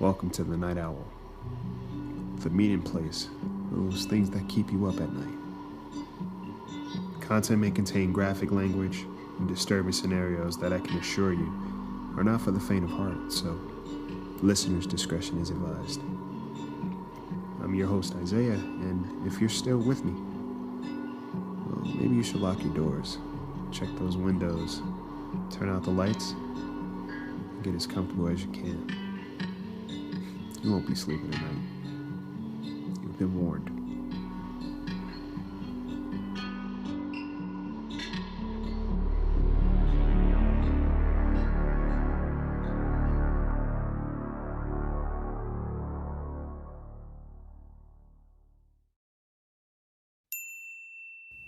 Welcome to the Night Owl, the meeting place, those things that keep you up at night. Content may contain graphic language and disturbing scenarios that I can assure you are not for the faint of heart, so listeners' discretion is advised. I'm your host, Isaiah, and if you're still with me, well, maybe you should lock your doors, check those windows, turn out the lights, and get as comfortable as you can. You won't be sleeping tonight. You've been warned.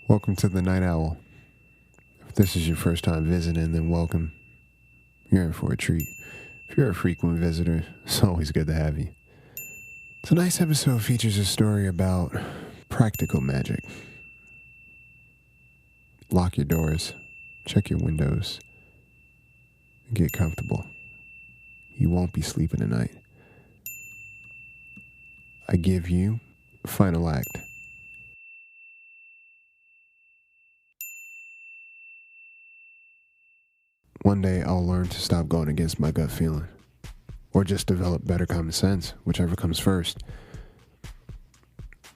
Welcome to the Night Owl. If this is your first time visiting, then welcome. You're in for a treat. If you're a frequent visitor, it's always good to have you. Tonight's episode features a story about practical magic. Lock your doors, check your windows, and get comfortable. You won't be sleeping tonight. I give you final act. One day I'll learn to stop going against my gut feeling, or just develop better common sense, whichever comes first.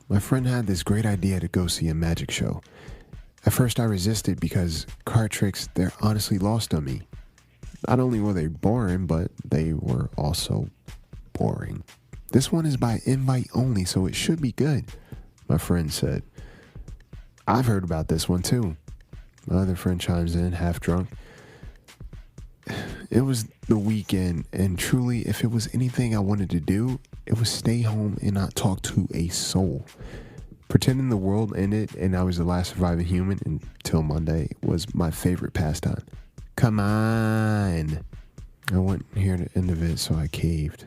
My friend had this great idea to go see a magic show. At first I resisted because card tricks, they're honestly lost on me. Not only were they boring, but they were also boring. This one is by invite only, so it should be good, my friend said. I've heard about this one too. My other friend chimes in, half drunk. It was the weekend, and truly, if it was anything I wanted to do, it was stay home and not talk to a soul. Pretending the world ended and I was the last surviving human until Monday was my favorite pastime. Come on. I wouldn't hear the end of it, so I caved.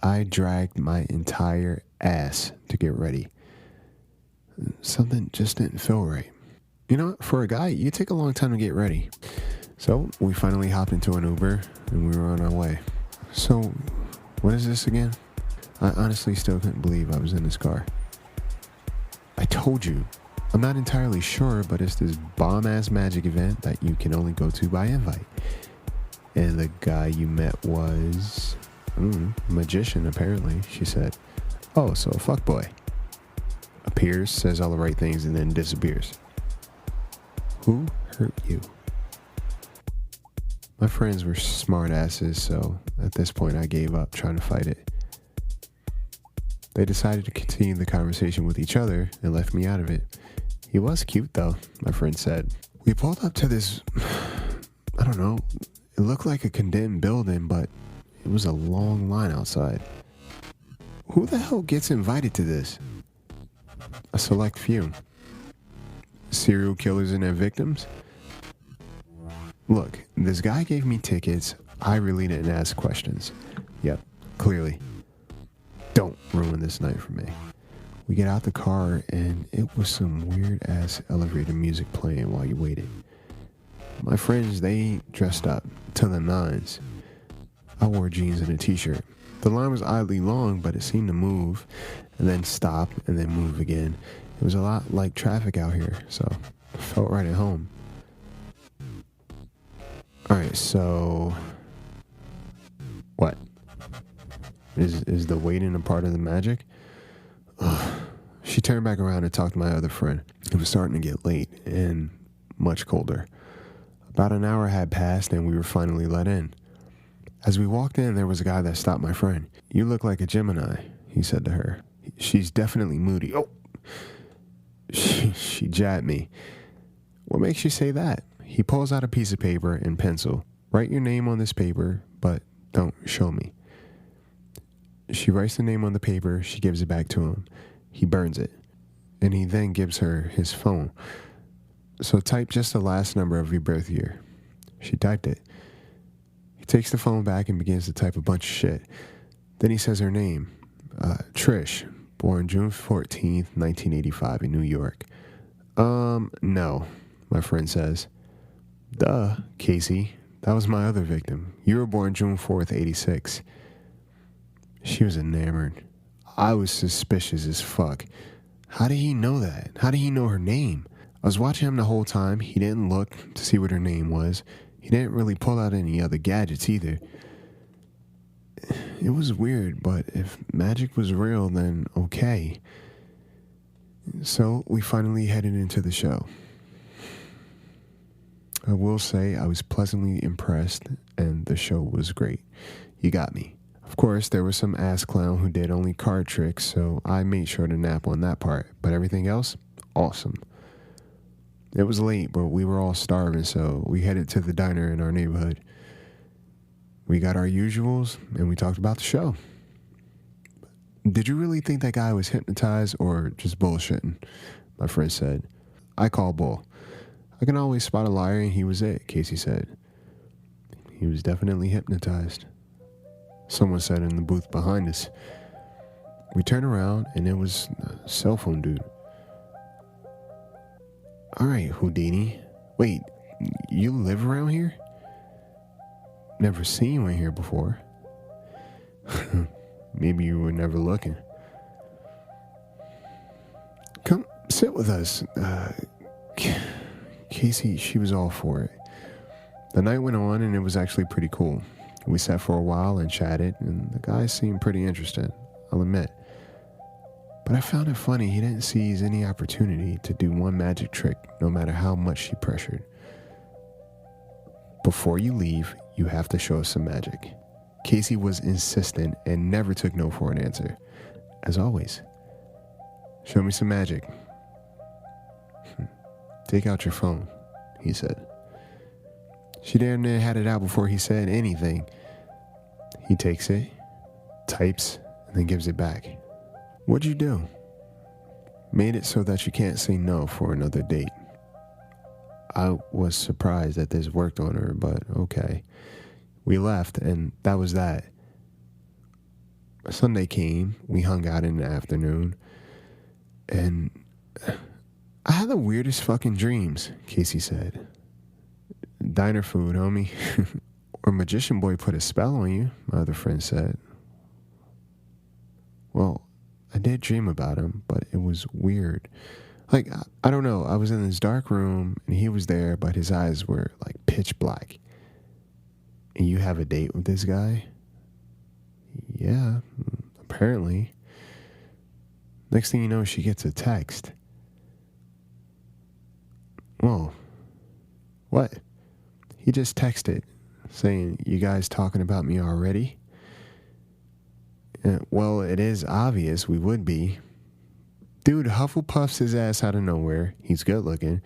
I dragged my entire ass to get ready. Something just didn't feel right. You know, for a guy, you take a long time to get ready. So we finally hopped into an Uber and we were on our way. So, what is this again? I honestly still couldn't believe I was in this car. I told you, I'm not entirely sure, but it's this bomb-ass magic event that you can only go to by invite. And the guy you met was... magician, apparently, she said. Oh, so a fuckboy. Appears, says all the right things, and then disappears. Who hurt you? My friends were smart asses, so at this point I gave up trying to fight it. They decided to continue the conversation with each other and left me out of it. He was cute though, my friend said. We pulled up to this, I don't know, it looked like a condemned building, but it was a long line outside. Who the hell gets invited to this? A select few. Serial killers and their victims? Look, this guy gave me tickets. I really didn't ask questions. Yep, clearly. Don't ruin this night for me. We get out the car and it was some weird ass elevator music playing while you waited. My friends, they dressed up to the nines. I wore jeans and a t-shirt. The line was oddly long, but it seemed to move and then stop and then move again. It was a lot like traffic out here, so I felt right at home. Alright, so what? Is the waiting a part of the magic? Ugh. She turned back around and talked to my other friend. It was starting to get late and much colder. About an hour had passed and we were finally let in. As we walked in, there was a guy that stopped my friend. You look like a Gemini, he said to her. She's definitely moody. Oh! She jabbed me. What makes you say that? He pulls out a piece of paper and pencil. Write your name on this paper, but don't show me. She writes the name on the paper. She gives it back to him. He burns it. And he then gives her his phone. So type just the last number of your birth year. She typed it. He takes the phone back and begins to type a bunch of shit. Then he says her name. Trish, born June 14th, 1985 in New York. No, my friend says. Duh, Casey. That was my other victim. You were born June 4th, 86. She was enamored. I was suspicious as fuck. How did he know that? How did he know her name? I was watching him the whole time. He didn't look to see what her name was. He didn't really pull out any other gadgets either. It was weird, but if magic was real, then okay. So we finally headed into the show. I will say I was pleasantly impressed, and the show was great. You got me. Of course, there was some ass clown who did only card tricks, so I made sure to nap on that part. But everything else, awesome. It was late, but we were all starving, so we headed to the diner in our neighborhood. We got our usuals, and we talked about the show. Did you really think that guy was hypnotized or just bullshitting? My friend said. I call bull. I can always spot a liar, and he was it, Casey said. He was definitely hypnotized. Someone said in the booth behind us. We turned around, and it was a cell phone dude. All right, Houdini. Wait, you live around here? Never seen you in here before. Maybe you were never looking. Come sit with us. Casey, she was all for it. The night went on, and it was actually pretty cool. We sat for a while and chatted, and the guy seemed pretty interested, I'll admit. But I found it funny he didn't seize any opportunity to do one magic trick, no matter how much she pressured. Before you leave, you have to show us some magic. Casey was insistent and never took no for an answer. As always. Show me some magic. Take out your phone, he said. She damn near had it out before he said anything. He takes it, types, and then gives it back. What'd you do? Made it so that you can't say no for another date. I was surprised that this worked on her, but okay. We left, and that was that. Sunday came, we hung out in the afternoon, and I had the weirdest fucking dreams, Casey said. Diner food, homie. Or magician boy put a spell on you, my other friend said. Well, I did dream about him, but it was weird. Like, I don't know, I was in this dark room, and he was there, but his eyes were, like, pitch black. And you have a date with this guy? Yeah, apparently. Next thing you know, she gets a text. Whoa. What? He just texted, saying, you guys talking about me already? Well, it is obvious we would be. Dude Hufflepuffs his ass out of nowhere. He's good looking.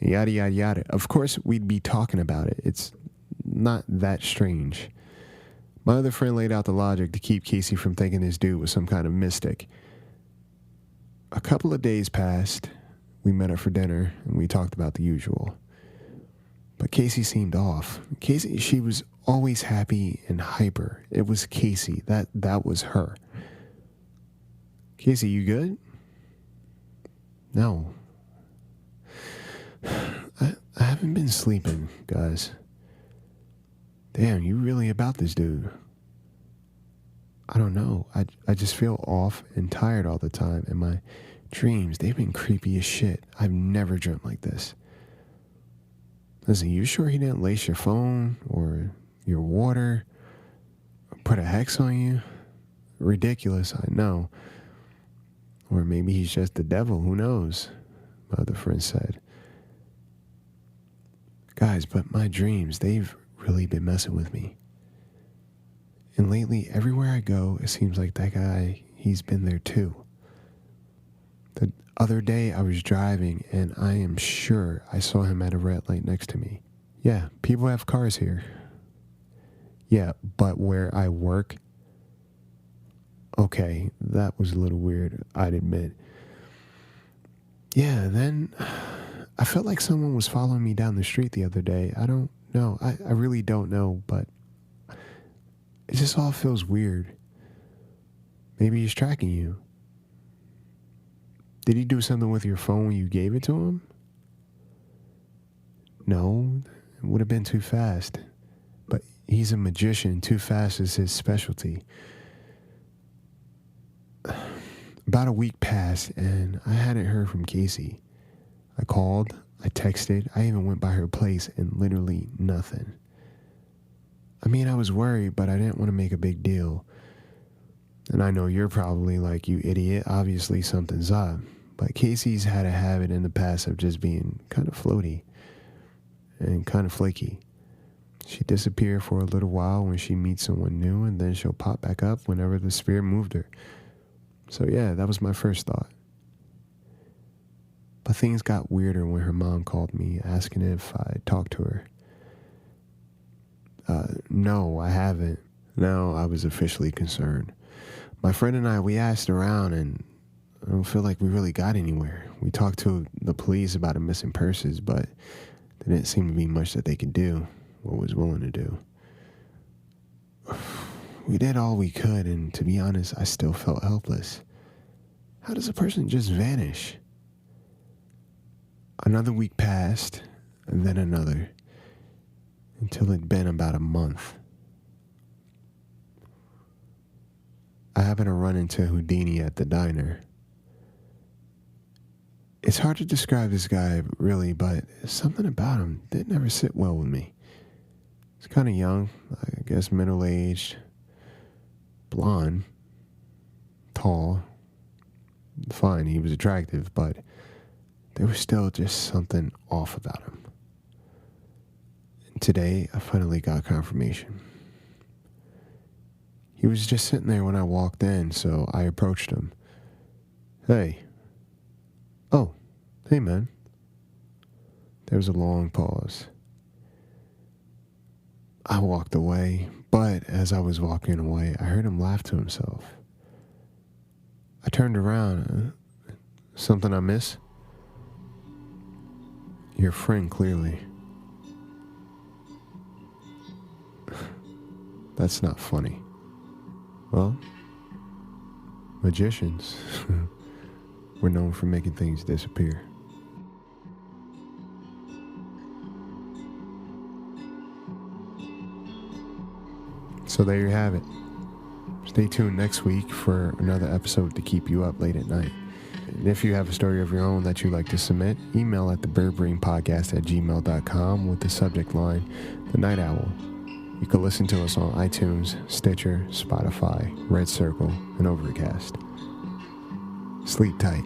Yada, yada, yada. Of course, we'd be talking about it. It's not that strange. My other friend laid out the logic to keep Casey from thinking this dude was some kind of mystic. A couple of days passed. We met up for dinner, and we talked about the usual. But Casey seemed off. Casey, she was always happy and hyper. It was Casey. That was her. Casey, you good? No. I haven't been sleeping, guys. Damn, you really about this dude? I don't know. I just feel off and tired all the time, and my dreams, they've been creepy as shit. I've never dreamt like this. Listen, you sure he didn't lace your phone or your water or put a hex on you? Ridiculous, I know. Or maybe he's just the devil, who knows? My other friend said. Guys, but my dreams, they've really been messing with me. And lately, everywhere I go, it seems like that guy, he's been there too. The other day, I was driving, and I am sure I saw him at a red light next to me. Yeah, people have cars here. Yeah, but where I work, okay, that was a little weird, I'd admit. Yeah, then I felt like someone was following me down the street the other day. I don't know. I really don't know, but it just all feels weird. Maybe he's tracking you. Did he do something with your phone when you gave it to him? No, it would have been too fast. But he's a magician. Too fast is his specialty. About a week passed and I hadn't heard from Casey. I called, I texted, I even went by her place and literally nothing. I mean, I was worried, but I didn't want to make a big deal. And I know you're probably like, you idiot, obviously something's up. But Casey's had a habit in the past of just being kind of floaty and kind of flaky. She'd disappear for a little while when she meets someone new, and then she'll pop back up whenever the spirit moved her. So yeah, that was my first thought. But things got weirder when her mom called me asking if I'd talked to her. No, I haven't. Now I was officially concerned. My friend and I, we asked around, and I don't feel like we really got anywhere. We talked to the police about a missing persons, but there didn't seem to be much that they could do, or was willing to do. We did all we could, and to be honest, I still felt helpless. How does a person just vanish? Another week passed, and then another, until it'd been about a month. I happened to run into Houdini at the diner. It's hard to describe this guy, really, but something about him didn't ever sit well with me. He's kind of young, I guess middle-aged, blonde, tall. Fine, he was attractive, but there was still just something off about him. And today, I finally got confirmation. He was just sitting there when I walked in, so I approached him. Hey. Oh, hey, man. There was a long pause. I walked away, but as I was walking away, I heard him laugh to himself. I turned around. Something I miss? Your friend, clearly. That's not funny. Well, magicians were known for making things disappear. So there you have it. Stay tuned next week for another episode to keep you up late at night. And if you have a story of your own that you'd like to submit, email at thebirdbrainpodcast@gmail.com with the subject line, The Night Owl. You can listen to us on iTunes, Stitcher, Spotify, Red Circle, and Overcast. Sleep tight.